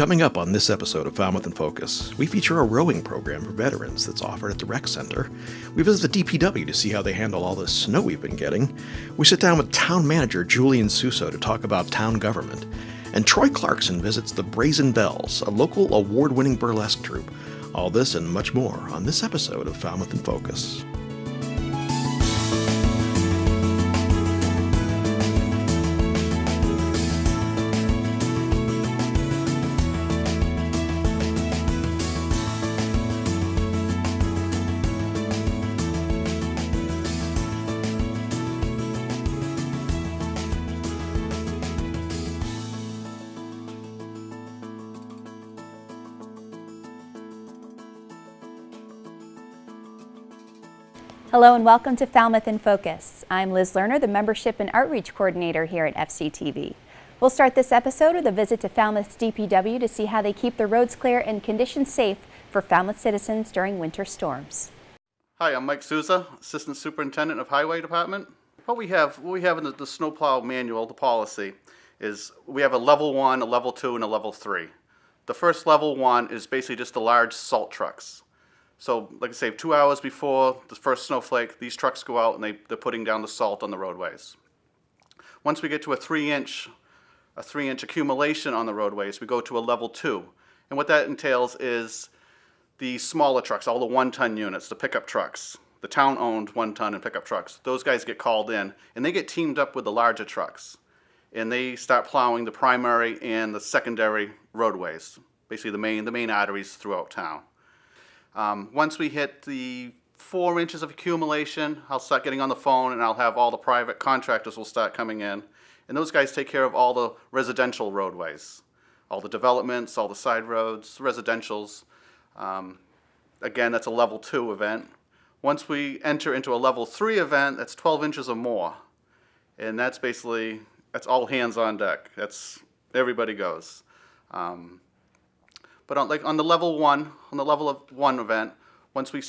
Coming up on this episode of Falmouth in Focus, we feature a rowing program for veterans that's offered at the rec center. We visit the DPW to see how they handle all the snow we've been getting. We sit down with Town Manager Julian Suso to talk about town government. And Troy Clarkson visits the Brazen Belles, a local award-winning burlesque troupe. All this and much more on this episode of Falmouth in Focus. Hello and welcome to Falmouth in Focus. I'm Liz Lerner, the Membership and Outreach Coordinator here at FCTV. We'll start this episode with a visit to Falmouth's DPW to see how they keep the roads clear and conditions safe for Falmouth citizens during winter storms. Hi, I'm Mike Souza, Assistant Superintendent of Highway Department. What we have in the snowplow manual, the policy, is we have a level 1, a level 2, and a level 3. The first level 1 is basically just the large salt trucks. So, like I say, 2 hours before the first snowflake, these trucks go out and they're putting down the salt on the roadways. Once we get to a 3-inch accumulation on the roadways, we go to a level 2. And what that entails is the smaller trucks, all the 1-ton units, the pickup trucks, the town-owned 1-ton and pickup trucks. Those guys get called in, and they get teamed up with the larger trucks. And they start plowing the primary and the secondary roadways, basically the main arteries throughout town. Once we hit the 4 inches of accumulation, I'll start getting on the phone and I'll have all the private contractors will start coming in. And those guys take care of all the residential roadways, all the developments, all the side roads, residentials. Again, that's a level 2 event. Once we enter into a level 3 event, that's 12 inches or more. And that's all hands on deck. Everybody goes. But on the level of 1 event, once we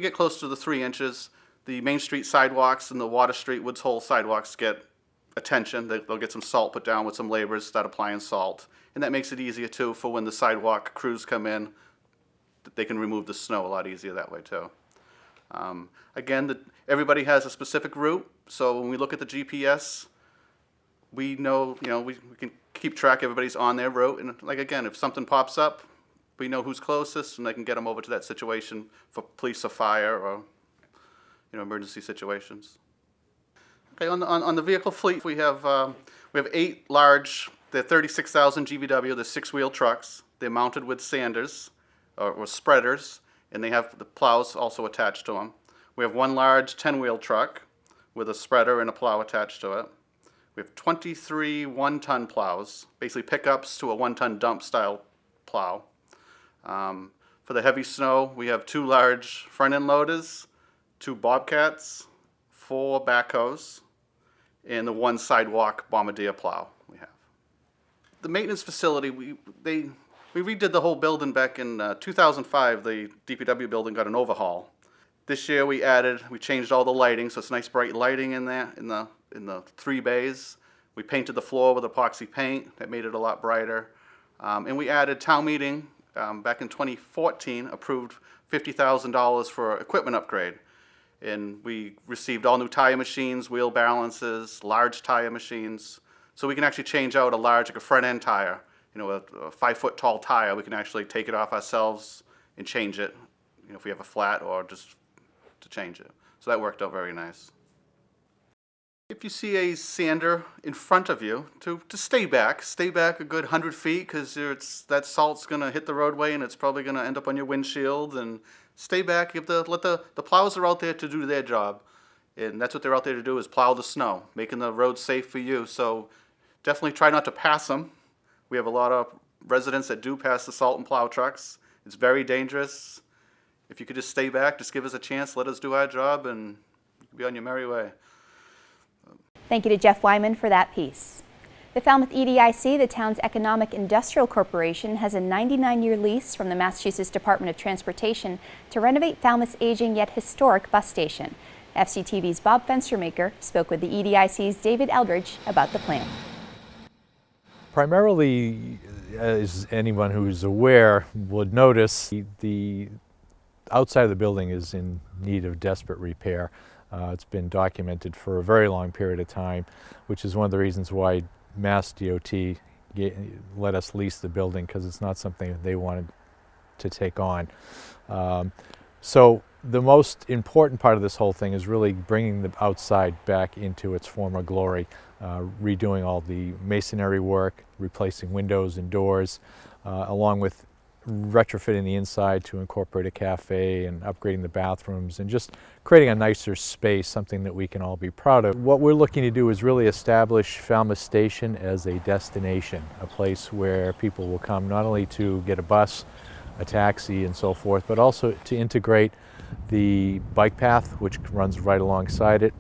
get close to the 3 inches, the Main Street sidewalks and the Water Street Woods Hole sidewalks get attention. They'll get some salt put down with some laborers, start applying salt. And that makes it easier too for when the sidewalk crews come in, they can remove the snow a lot easier that way too. Again, everybody has a specific route, so when we look at the GPS, we know, we can keep track, everybody's on their route, and again, if something pops up, we know who's closest, and they can get them over to that situation for police or fire or, emergency situations. Okay, on the vehicle fleet, we have 8 large, they're 36,000 GVW, they're 6-wheel trucks. They're mounted with sanders or spreaders, and they have the plows also attached to them. We have 1 large 10-wheel truck with a spreader and a plow attached to it. We have 23 1-ton plows, basically pickups to a 1-ton dump style plow. For the heavy snow, we have 2 large front end loaders, 2 bobcats, 4 backhoes, and the 1 sidewalk bombardier plow we have. The maintenance facility, we redid the whole building back in 2005. The DPW building got an overhaul. This year we changed all the lighting, so it's nice bright lighting in there in the 3 bays. We painted the floor with epoxy paint. That made it a lot brighter. And we added town meeting back in 2014, approved $50,000 for equipment upgrade. And we received all new tire machines, wheel balances, large tire machines. So we can actually change out a front end tire, a 5-foot tall tire. We can actually take it off ourselves and change it, if we have a flat or just to change it. So that worked out very nice. If you see a sander in front of you, to stay back a good 100 feet, because that salt's going to hit the roadway and it's probably going to end up on your windshield. And stay back. Let the plows are out there to do their job, and that's what they're out there to do, is plow the snow, making the road safe for you. So definitely try not to pass them. We have a lot of residents that do pass the salt and plow trucks. It's very dangerous. If you could just stay back, just give us a chance, let us do our job, and you'll be on your merry way. Thank you to Jeff Wyman for that piece. The Falmouth EDIC, the town's Economic Industrial Corporation, has a 99-year lease from the Massachusetts Department of Transportation to renovate Falmouth's aging yet historic bus station. FCTV's Bob Fenstermaker spoke with the EDIC's David Eldridge about the plan. Primarily, as anyone who's aware would notice, the outside of the building is in need of desperate repair. It's been documented for a very long period of time, which is one of the reasons why Mass DOT let us lease the building, because it's not something that they wanted to take on. So the most important part of this whole thing is really bringing the outside back into its former glory, redoing all the masonry work, replacing windows and doors, along with retrofitting the inside to incorporate a cafe and upgrading the bathrooms and just creating a nicer space, something that we can all be proud of. What we're looking to do is really establish Falmouth Station as a destination, a place where people will come not only to get a bus, a taxi and so forth, but also to integrate the bike path which runs right alongside it.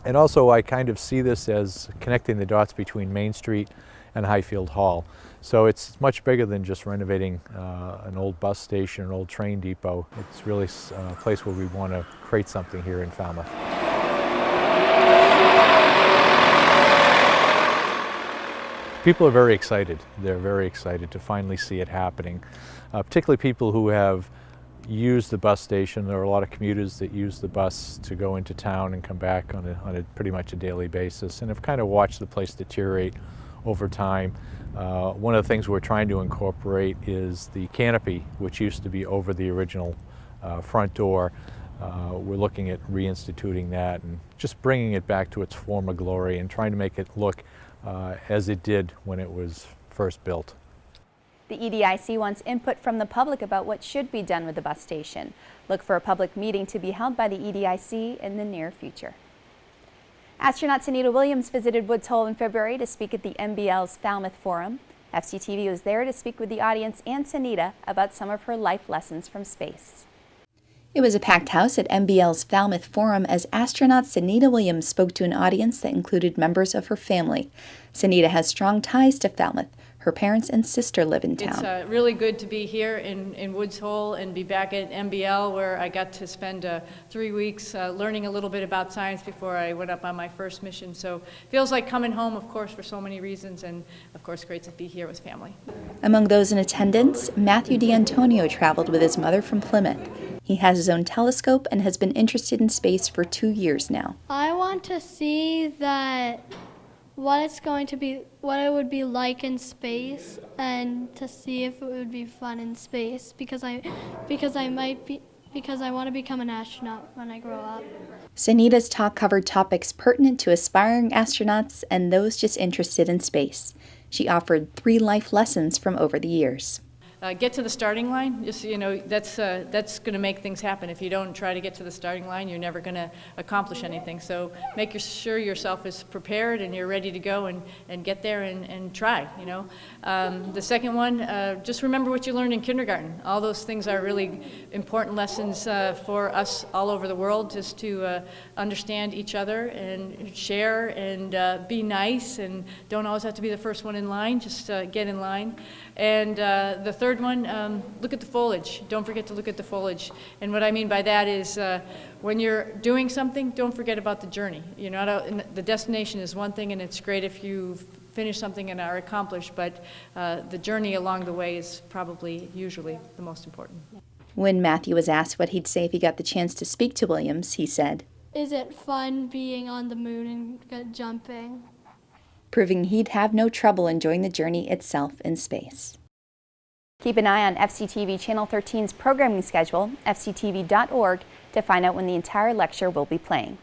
And also I kind of see this as connecting the dots between Main Street and Highfield Hall. So it's much bigger than just renovating an old bus station, an old train depot. It's really a place where we want to create something here in Falmouth. People are very excited. They're very excited to finally see it happening, particularly people who have used the bus station. There are a lot of commuters that use the bus to go into town and come back on a pretty much a daily basis, and have kind of watched the place deteriorate over time. One of the things we're trying to incorporate is the canopy, which used to be over the original front door. We're looking at reinstituting that and just bringing it back to its former glory and trying to make it look as it did when it was first built. The EDIC wants input from the public about what should be done with the bus station. Look for a public meeting to be held by the EDIC in the near future. Astronaut Sunita Williams visited Woods Hole in February to speak at the MBL's Falmouth Forum. FCTV was there to speak with the audience and Sunita about some of her life lessons from space. It was a packed house at MBL's Falmouth Forum as astronaut Sunita Williams spoke to an audience that included members of her family. Sunita has strong ties to Falmouth. Her parents and sister live in town. It's really good to be here in Woods Hole and be back at MBL, where I got to spend 3 weeks learning a little bit about science before I went up on my first mission. So it feels like coming home, of course, for so many reasons, and of course great to be here with family. Among those in attendance, Matthew D'Antonio traveled with his mother from Plymouth. He has his own telescope and has been interested in space for 2 years now. I want to see what it would be like in space, and to see if it would be fun in space, because I want to become an astronaut when I grow up. Sunita's talk covered topics pertinent to aspiring astronauts and those just interested in space. She offered 3 life lessons from over the years. Get to the starting line. Just, that's going to make things happen. If you don't try to get to the starting line, you're never going to accomplish anything. So make sure yourself is prepared and you're ready to go and get there and try. The second one, just remember what you learned in kindergarten. All those things are really important lessons for us all over the world, just to understand each other and share and be nice, and don't always have to be the first one in line. Just get in line. And the third one, look at the foliage. Don't forget to look at the foliage. And what I mean by that is when you're doing something, don't forget about the journey. The destination is one thing, and it's great if you finish something and are accomplished, but the journey along the way is probably usually the most important. When Matthew was asked what he'd say if he got the chance to speak to Williams, he said, "Is it fun being on the moon and jumping?" Proving he'd have no trouble enjoying the journey itself in space. Keep an eye on FCTV Channel 13's programming schedule, fctv.org, to find out when the entire lecture will be playing.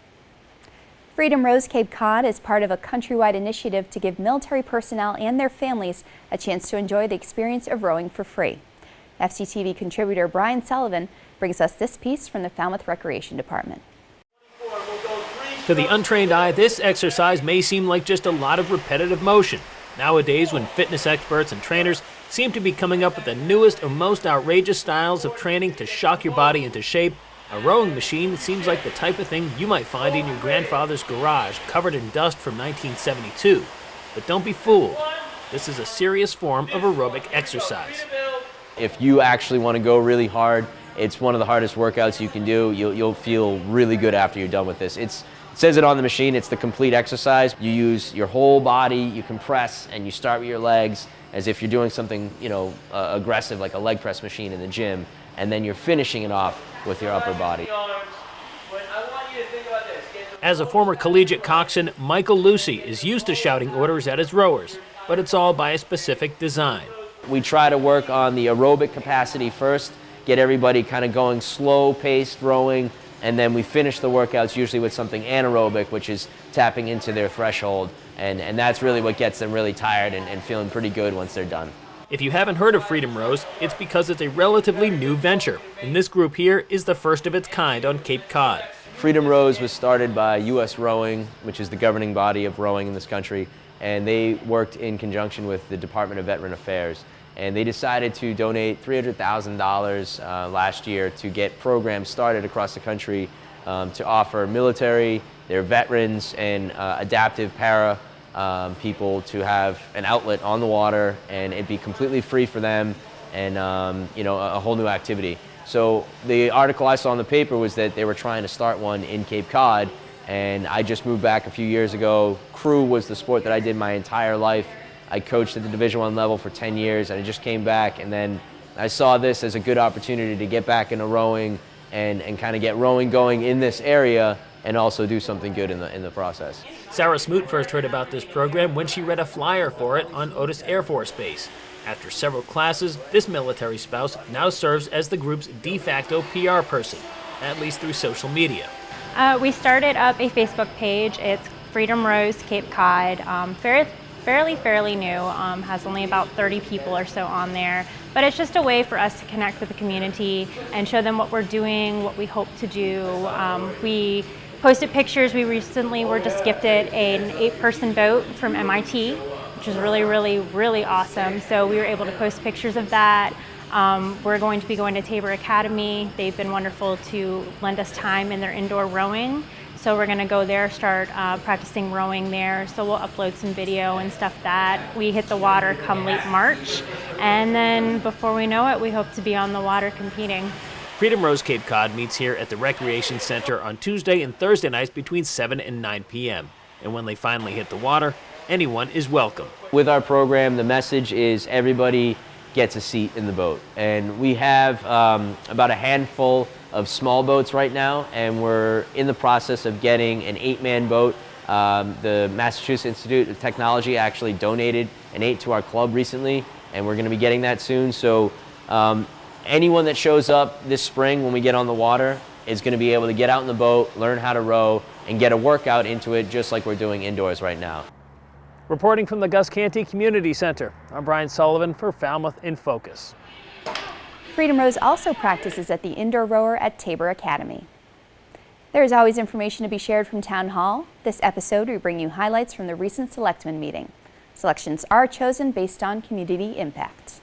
Freedom Rows Cape Cod is part of a countrywide initiative to give military personnel and their families a chance to enjoy the experience of rowing for free. FCTV contributor Brian Sullivan brings us this piece from the Falmouth Recreation Department. To the untrained eye, this exercise may seem like just a lot of repetitive motion. Nowadays, when fitness experts and trainers seem to be coming up with the newest or most outrageous styles of training to shock your body into shape, a rowing machine seems like the type of thing you might find in your grandfather's garage covered in dust from 1972. But don't be fooled. This is a serious form of aerobic exercise. If you actually want to go really hard, it's one of the hardest workouts you can do. You'll feel really good after you're done with this. It says it on the machine, it's the complete exercise. You use your whole body, you compress, and you start with your legs as if you're doing something, aggressive like a leg press machine in the gym, and then you're finishing it off with your upper body. As a former collegiate coxswain, Michael Lucy is used to shouting orders at his rowers, but it's all by a specific design. We try to work on the aerobic capacity first, get everybody kind of going slow-paced rowing, and then we finish the workouts usually with something anaerobic, which is tapping into their threshold, and that's really what gets them really tired and feeling pretty good once they're done. If you haven't heard of Freedom Rows, it's because it's a relatively new venture, and this group here is the first of its kind on Cape Cod. Freedom Rows was started by U.S. Rowing, which is the governing body of rowing in this country, and they worked in conjunction with the Department of Veteran Affairs. And they decided to donate $300,000 last year to get programs started across the country to offer military, their veterans, and adaptive para people to have an outlet on the water, and it'd be completely free for them, and a whole new activity. So the article I saw in the paper was that they were trying to start one in Cape Cod, and I just moved back a few years ago. Crew was the sport that I did my entire life. I coached at the Division I level for 10 years, and I just came back, and then I saw this as a good opportunity to get back into rowing and kind of get rowing going in this area and also do something good in the process. Sarah Smoot first heard about this program when she read a flyer for it on Otis Air Force Base. After several classes, this military spouse now serves as the group's de facto PR person, at least through social media. We started up a Facebook page. It's Freedom Rows Cape Cod. Fairly new, has only about 30 people or so on there, but it's just a way for us to connect with the community and show them what we're doing, what we hope to do. We posted pictures. We recently were just gifted an 8-person boat from MIT, which is really awesome. So we were able to post pictures of that. We're going to be going to Tabor Academy. They've been wonderful to lend us time in their indoor rowing. So we're going to go there, start practicing rowing there. So we'll upload some video and stuff that. We hit the water come late March. And then before we know it, we hope to be on the water competing. Freedom Rows Cape Cod meets here at the Recreation Center on Tuesday and Thursday nights between 7 and 9 p.m. And when they finally hit the water, anyone is welcome. With our program, the message is everybody gets a seat in the boat. And we have about a handful of small boats right now, and we're in the process of getting an 8-man boat. The Massachusetts Institute of Technology actually donated an 8 to our club recently, and we're going to be getting that soon. So anyone that shows up this spring when we get on the water is going to be able to get out in the boat, learn how to row, and get a workout into it just like we're doing indoors right now. Reporting from the Gus Canty Community Center, I'm Brian Sullivan for Falmouth in Focus. Freedom Rows also practices at the indoor rower at Tabor Academy. There is always information to be shared from Town Hall. This episode, we bring you highlights from the recent Selectmen meeting. Selections are chosen based on community impact.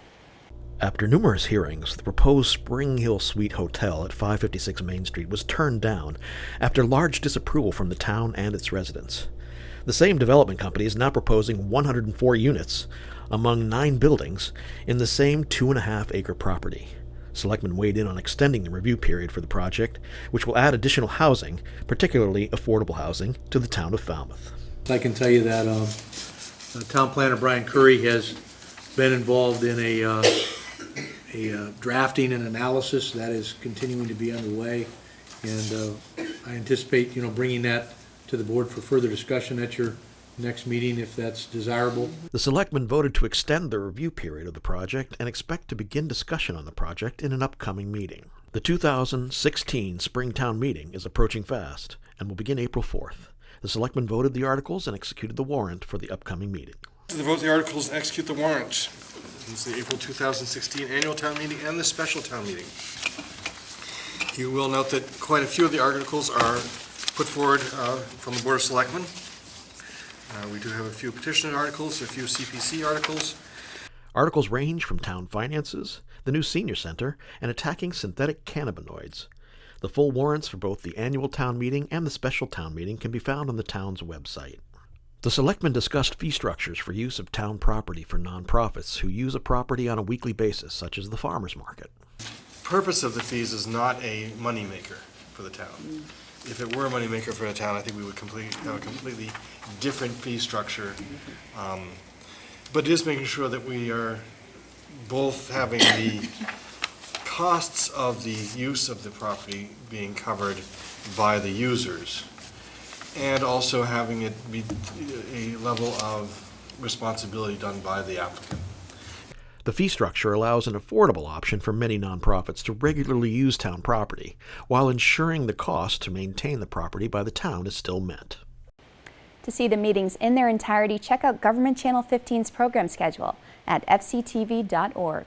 After numerous hearings, the proposed Spring Hill Suite Hotel at 556 Main Street was turned down after large disapproval from the town and its residents. The same development company is now proposing 104 units among 9 buildings in the same 2.5-acre property. Selectmen weighed in on extending the review period for the project, which will add additional housing, particularly affordable housing, to the town of Falmouth. I can tell you that Town Planner Brian Curry has been involved in a drafting and analysis that is continuing to be underway, and I anticipate bringing that to the board for further discussion at your next meeting if that's desirable. The Selectmen voted to extend the review period of the project and expect to begin discussion on the project in an upcoming meeting. The 2016 Springtown meeting is approaching fast and will begin April 4th. The Selectmen voted the articles and executed the warrant for the upcoming meeting. To vote the articles and execute the warrant. It's the April 2016 annual town meeting and the special town meeting. You will note that quite a few of the articles are put forward from the Board of Selectmen. We do have a few petition articles, a few CPC articles. Articles range from town finances, the new senior center, and attacking synthetic cannabinoids. The full warrants for both the annual town meeting and the special town meeting can be found on the town's website. The Selectmen discussed fee structures for use of town property for nonprofits who use a property on a weekly basis, such as the farmers market. The purpose of the fees is not a moneymaker for the town. if it were a moneymaker for the town, I think we would have a completely different fee structure. But it is making sure that we are both having the costs of the use of the property being covered by the users, and also having it be a level of responsibility done by the applicant. The fee structure allows an affordable option for many nonprofits to regularly use town property, while ensuring the cost to maintain the property by the town is still met. To see the meetings in their entirety, check out Government Channel 15's program schedule at fctv.org.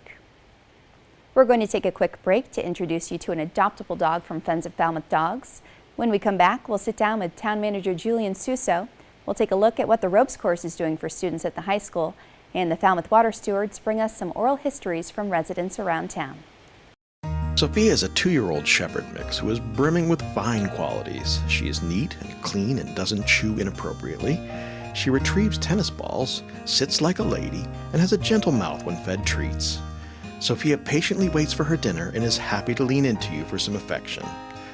We're going to take a quick break to introduce you to an adoptable dog from Friends of Falmouth Dogs. When we come back, we'll sit down with Town Manager Julian Suso. We'll take a look at what the ropes course is doing for students at the high school, and the Falmouth Water Stewards bring us some oral histories from residents around town. Sophia is a 2-year-old shepherd mix who is brimming with fine qualities. She is neat and clean and doesn't chew inappropriately. She retrieves tennis balls, sits like a lady, and has a gentle mouth when fed treats. Sophia patiently waits for her dinner and is happy to lean into you for some affection.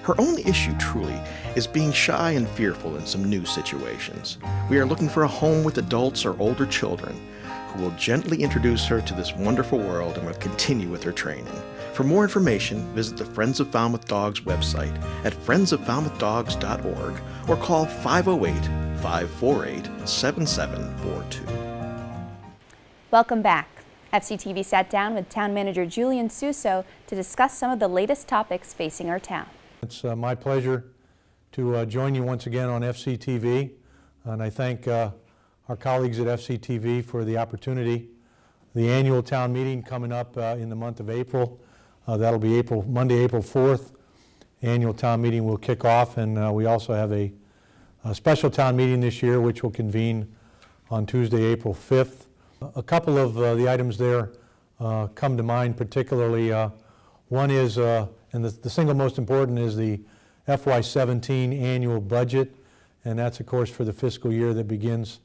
Her only issue, truly, is being shy and fearful in some new situations. We are looking for a home with adults or older children who will gently introduce her to this wonderful world and will continue with her training. For more information, visit the Friends of Falmouth Dogs website at friendsofFalmouthDogs.org or call 508-548-7742. Welcome back. FCTV sat down with Town Manager Julian Suso to discuss some of the latest topics facing our town. It's my pleasure to join you once again on FCTV, and I thank our colleagues at FCTV for the opportunity. The annual town meeting coming up in the month of April. That'll be Monday, April 4th. Annual town meeting will kick off, and we also have a special town meeting this year, which will convene on Tuesday, April 5th. A couple of the items there come to mind particularly. One is, and the single most important, is the FY17 annual budget, and that's of course for the fiscal year that begins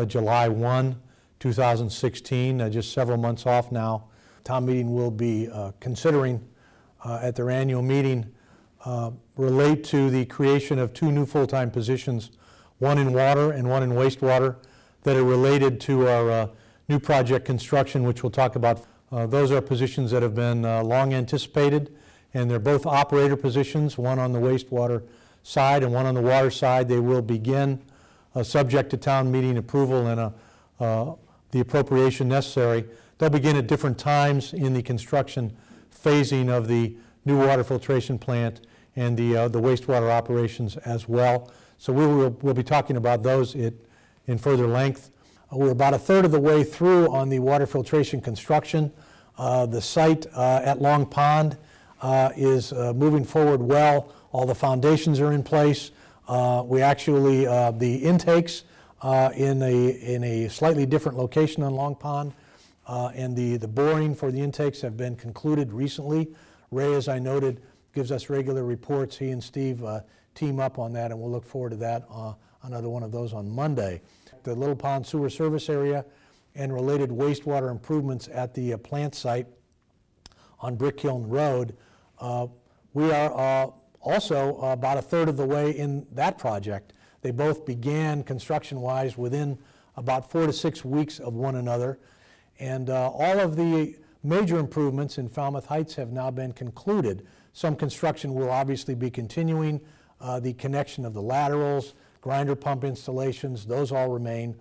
July 1, 2016, just several months off now. Town meeting will be considering at their annual meeting relate to the creation of 2 new full-time positions, one in water and one in wastewater, that are related to our new project construction, which we'll talk about. Those are positions that have been long anticipated, and they're both operator positions, one on the wastewater side and one on the water side. They will begin subject to town meeting approval and the appropriation necessary. They'll begin at different times in the construction phasing of the new water filtration plant and the wastewater operations as well. So we'll be talking about those in further length. We're about a third of the way through on the water filtration construction. The site at Long Pond is moving forward well. All the foundations are in place. We actually, the intakes in a slightly different location on Long Pond, and the boring for the intakes have been concluded recently. Ray, as I noted, gives us regular reports. He and Steve team up on that, and we'll look forward to that, another one of those on Monday. The Little Pond Sewer Service Area and related wastewater improvements at the plant site on Brick Hill Road. We are also about a third of the way in that project. They both began construction-wise within about 4 to 6 weeks of one another, and all of the major improvements in Falmouth Heights have now been concluded. Some construction will obviously be continuing. The connection of the laterals, grinder pump installations, those all remain,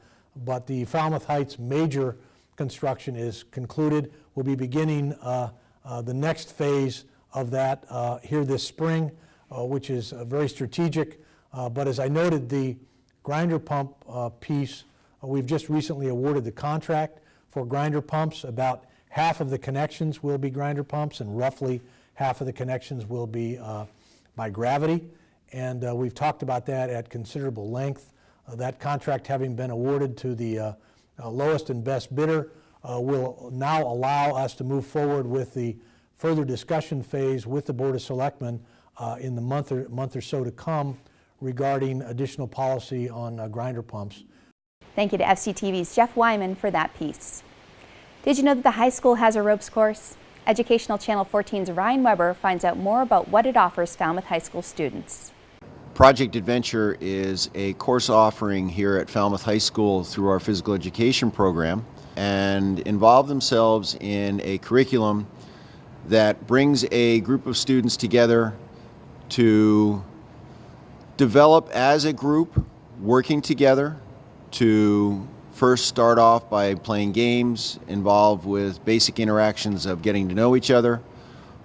but the Falmouth Heights major construction is concluded. We'll be beginning the next phase of that here this spring, which is very strategic. But as I noted, the grinder pump piece, we've just recently awarded the contract for grinder pumps. About half of the connections will be grinder pumps, and roughly half of the connections will be by gravity. And we've talked about that at considerable length. That contract having been awarded to the lowest and best bidder will now allow us to move forward with the further discussion phase with the Board of Selectmen in the month or so to come regarding additional policy on grinder pumps. Thank you to FCTV's Jeff Wyman for that piece. Did you know that the high school has a ropes course? Educational Channel 14's Ryan Weber finds out more about what it offers Falmouth High School students. Project Adventure is a course offering here at Falmouth High School through our physical education program, and involve themselves in a curriculum that brings a group of students together to develop as a group, working together to first start off by playing games involved with basic interactions of getting to know each other,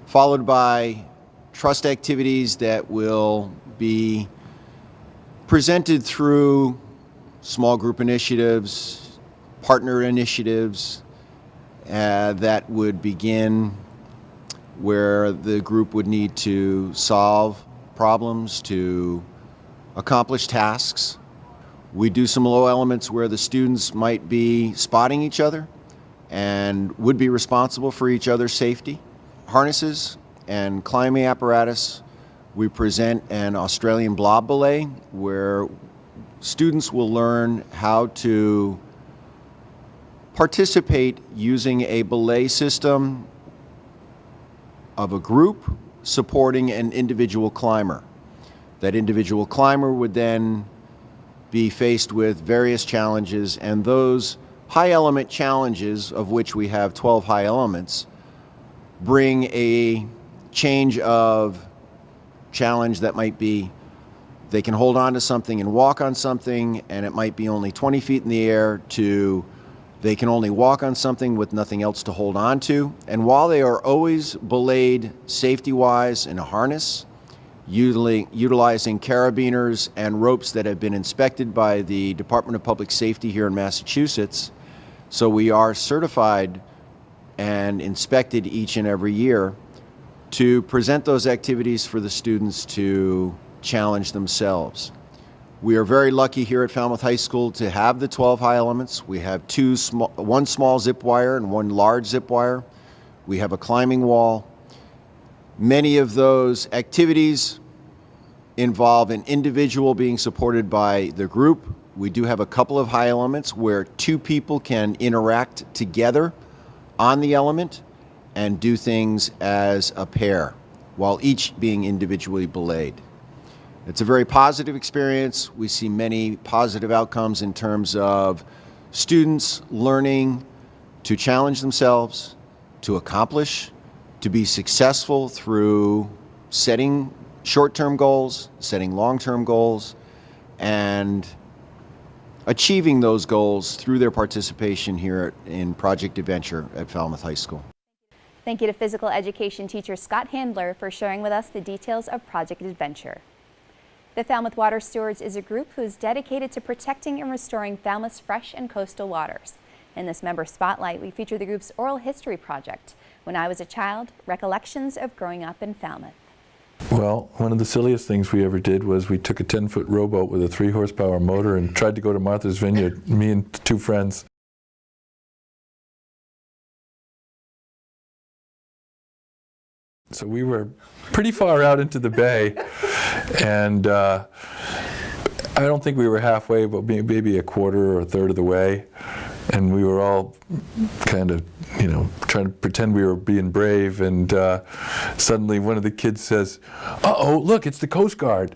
followed by trust activities that will be presented through small group initiatives, partner initiatives that would begin where the group would need to solve problems, to accomplish tasks. We do some low elements where the students might be spotting each other and would be responsible for each other's safety. Harnesses and climbing apparatus. We present an Australian blob belay where students will learn how to participate using a belay system of a group supporting an individual climber. That individual climber would then be faced with various challenges, and those high element challenges, of which we have 12 high elements, bring a change of challenge that might be they can hold on to something and walk on something, and it might be only 20 feet in the air, to they can only walk on something with nothing else to hold on to. And while they are always belayed safety-wise in a harness, utilizing carabiners and ropes that have been inspected by the Department of Public Safety here in Massachusetts. So we are certified and inspected each and every year to present those activities for the students to challenge themselves. We are very lucky here at Falmouth High School to have the 12 high elements. We have one small zip wire and one large zip wire. We have a climbing wall. Many of those activities involve an individual being supported by the group. We do have a couple of high elements where two people can interact together on the element and do things as a pair, while each being individually belayed. It's a very positive experience. We see many positive outcomes in terms of students learning to challenge themselves, to accomplish, to be successful through setting short-term goals, setting long-term goals, and achieving those goals through their participation here in Project Adventure at Falmouth High School. Thank you to physical education teacher Scott Handler for sharing with us the details of Project Adventure. The Falmouth Water Stewards is a group who is dedicated to protecting and restoring Falmouth's fresh and coastal waters. In this member spotlight, we feature the group's oral history project, When I Was a Child, Recollections of Growing Up in Falmouth. Well, one of the silliest things we ever did was we took a 10-foot rowboat with a 3-horsepower motor and tried to go to Martha's Vineyard, me and two friends. So we were pretty far out into the bay, and I don't think we were halfway, but maybe a quarter or a third of the way. And we were all kind of, trying to pretend we were being brave, and suddenly one of the kids says, "Uh-oh, look, it's the Coast Guard."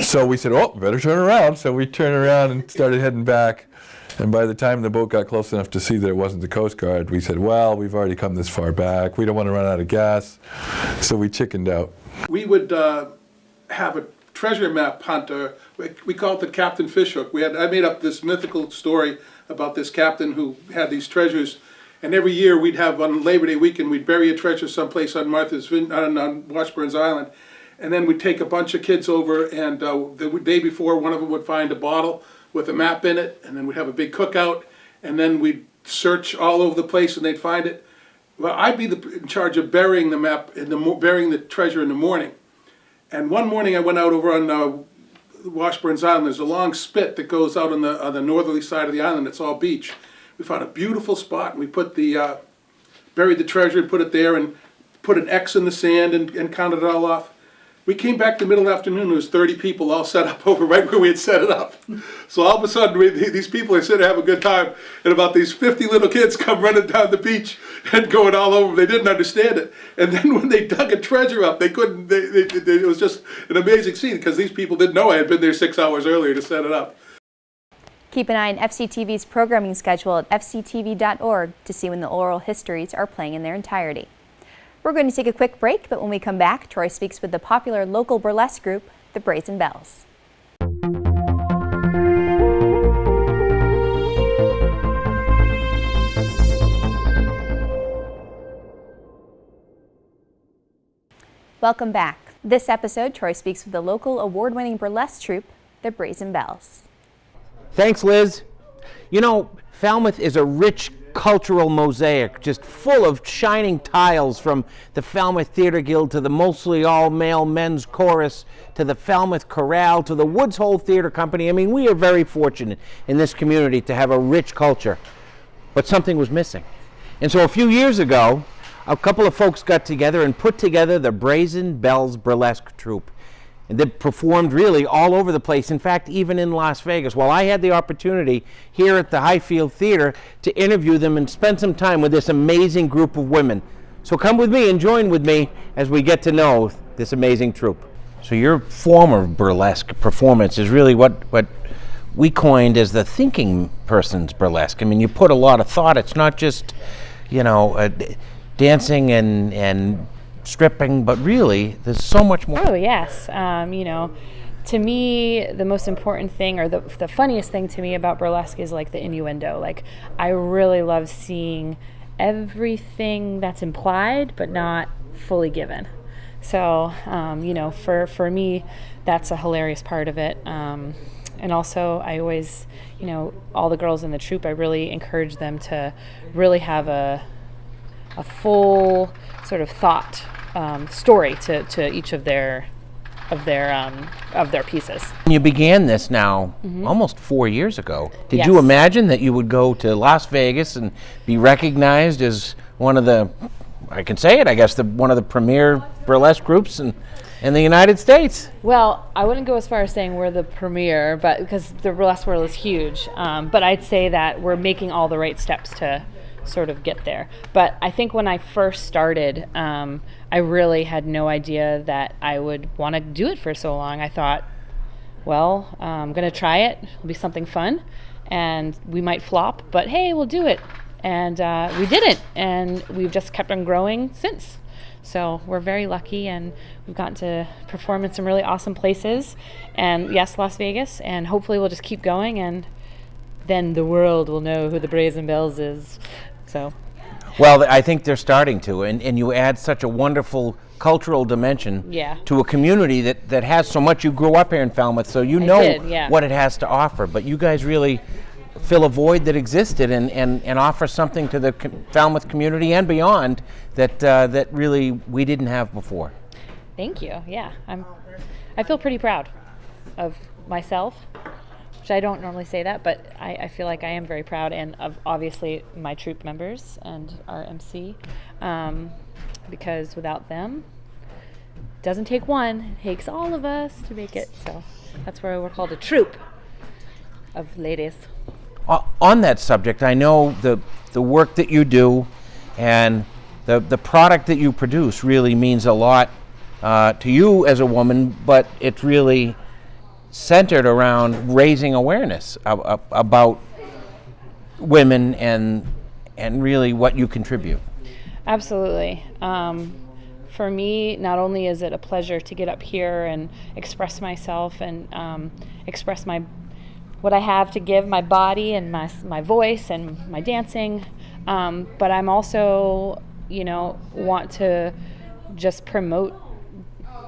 So we said, "Oh, better turn around." So we turned around and started heading back. And by the time the boat got close enough to see that it wasn't the Coast Guard, we said, well, we've already come this far back. We don't want to run out of gas. So we chickened out. We would have a treasure map hunter. We called it Captain Fishhook. I made up this mythical story about this captain who had these treasures. And every year we'd have, on Labor Day weekend, we'd bury a treasure someplace on on Washburn's Island. And then we'd take a bunch of kids over, and the day before, one of them would find a bottle with a map in it, and then we'd have a big cookout, and then we'd search all over the place and they'd find it. Well, I'd be in charge of burying the map, burying the treasure in the morning. And one morning I went out over on Washburn's Island. There's a long spit that goes out on the northerly side of the island. It's all beach. We found a beautiful spot, and we put buried the treasure and put it there, and put an X in the sand and counted it all off. We came back the middle of the afternoon, there was 30 people all set up over right where we had set it up. So all of a sudden, these people are sitting there having a good time, and about these 50 little kids come running down the beach and going all over. They didn't understand it. And then when they dug a treasure up, they couldn't, it was just an amazing scene, because these people didn't know I had been there 6 hours earlier to set it up. Keep an eye on FCTV's programming schedule at fctv.org to see when the oral histories are playing in their entirety. We're going to take a quick break, but when we come back, Troy speaks with the popular local burlesque group, the Brazen Belles. Welcome back. This episode, Troy speaks with the local award-winning burlesque troupe, the Brazen Belles. Thanks, Liz. You know, Falmouth is a rich cultural mosaic, just full of shining tiles, from the Falmouth Theatre Guild to the mostly all-male men's chorus to the Falmouth Chorale to the Woods Hole Theatre Company. I mean, we are very fortunate in this community to have a rich culture, but something was missing. And so a few years ago, a couple of folks got together and put together the Brazen Belles burlesque troupe. And they performed really all over the place, in fact, even in Las Vegas. Well, I had the opportunity here at the Highfield Theater to interview them and spend some time with this amazing group of women. So come with me and join with me as we get to know this amazing troupe. So your form of burlesque performance is really what we coined as the thinking person's burlesque. I mean, you put a lot of thought. It's not just, you know, dancing and stripping, but really there's so much more. Oh yes, you know, to me the most important thing, or the funniest thing to me about burlesque is like the innuendo. Like, I really love seeing everything that's implied but not fully given. So you know, for me that's a hilarious part of it. And also I always, you know, all the girls in the troupe, I really encourage them to really have a full sort of thought story to each of their pieces. You began this now almost 4 years ago. Did you imagine that you would go to Las Vegas and be recognized as one of the, I can say it, I guess, one of the premier burlesque groups in the United States? Well, I wouldn't go as far as saying we're the premier, but because the burlesque world is huge. But I'd say that we're making all the right steps to sort of get there. But I think when I first started, I really had no idea that I would want to do it for so long. I thought, well, I'm going to try it. It'll be something fun, and we might flop, but hey, we'll do it. And we didn't, and we've just kept on growing since. So we're very lucky, and we've gotten to perform in some really awesome places. And yes, Las Vegas, and hopefully we'll just keep going, and then the world will know who the Brazen Belles is. So, well, I think they're starting to, and you add such a wonderful cultural dimension to a community that has so much. You grew up here in Falmouth, so you know what it has to offer, but you guys really fill a void that existed and offer something to the Falmouth community and beyond that really we didn't have before. Thank you. Yeah, I feel pretty proud of myself, which I don't normally say that, but I feel like I am very proud, and of obviously my troupe members and our MC, because without them, it doesn't take one, it takes all of us to make it. So that's why we're called a troupe of ladies. On that subject, I know the work that you do and the product that you produce really means a lot to you as a woman, but it's really centered around raising awareness about women and really what you contribute. Absolutely. For me, not only is it a pleasure to get up here and express myself and express what I have to give, my body and my voice and my dancing, but I'm also, want to just promote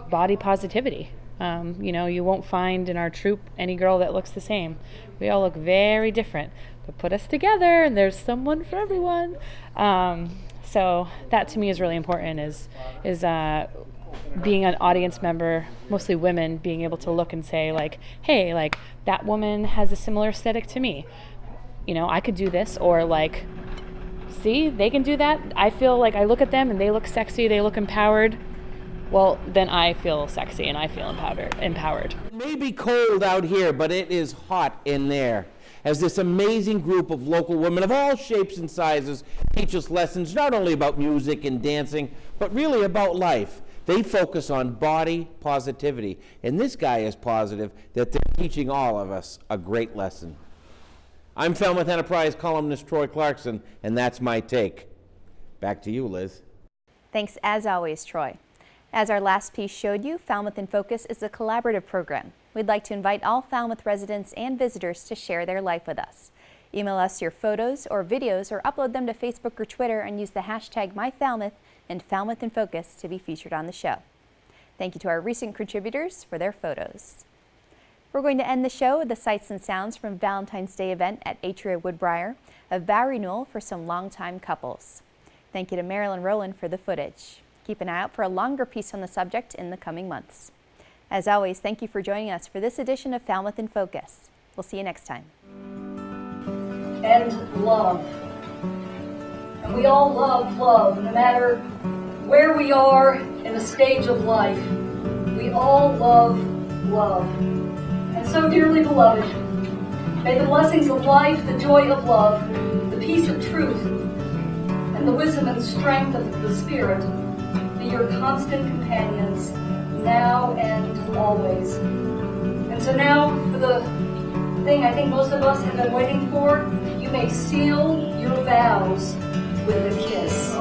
body positivity. You won't find in our troupe any girl that looks the same. We all look very different, but put us together and there's someone for everyone. So that to me is really important, is being an audience member, mostly women, being able to look and say like, hey, like that woman has a similar aesthetic to me. I could do this, or like, see, they can do that. I feel like I look at them and they look sexy, they look empowered. well, then I feel sexy and I feel empowered. It may be cold out here, but it is hot in there. As this amazing group of local women of all shapes and sizes teach us lessons not only about music and dancing, but really about life. They focus on body positivity, and this guy is positive that they're teaching all of us a great lesson. I'm Falmouth Enterprise columnist Troy Clarkson, and that's my take. Back to you, Liz. Thanks as always, Troy. As our last piece showed you, Falmouth in Focus is a collaborative program. We'd like to invite all Falmouth residents and visitors to share their life with us. Email us your photos or videos or upload them to Facebook or Twitter and use the hashtag MyFalmouth and Falmouth in Focus to be featured on the show. Thank you to our recent contributors for their photos. We're going to end the show with the sights and sounds from Valentine's Day event at Atria Woodbriar, a vow renewal for some longtime couples. Thank you to Marilyn Rowland for the footage. Keep an eye out for a longer piece on the subject in the coming months. As always, thank you for joining us for this edition of Falmouth in Focus. We'll see you next time. And love. And we all love love, no matter where we are in the stage of life. We all love love. And so, dearly beloved, may the blessings of life, the joy of love, the peace of truth, and the wisdom and strength of the Spirit be your constant companions now and always. And so now, for the thing I think most of us have been waiting for, you may seal your vows with a kiss.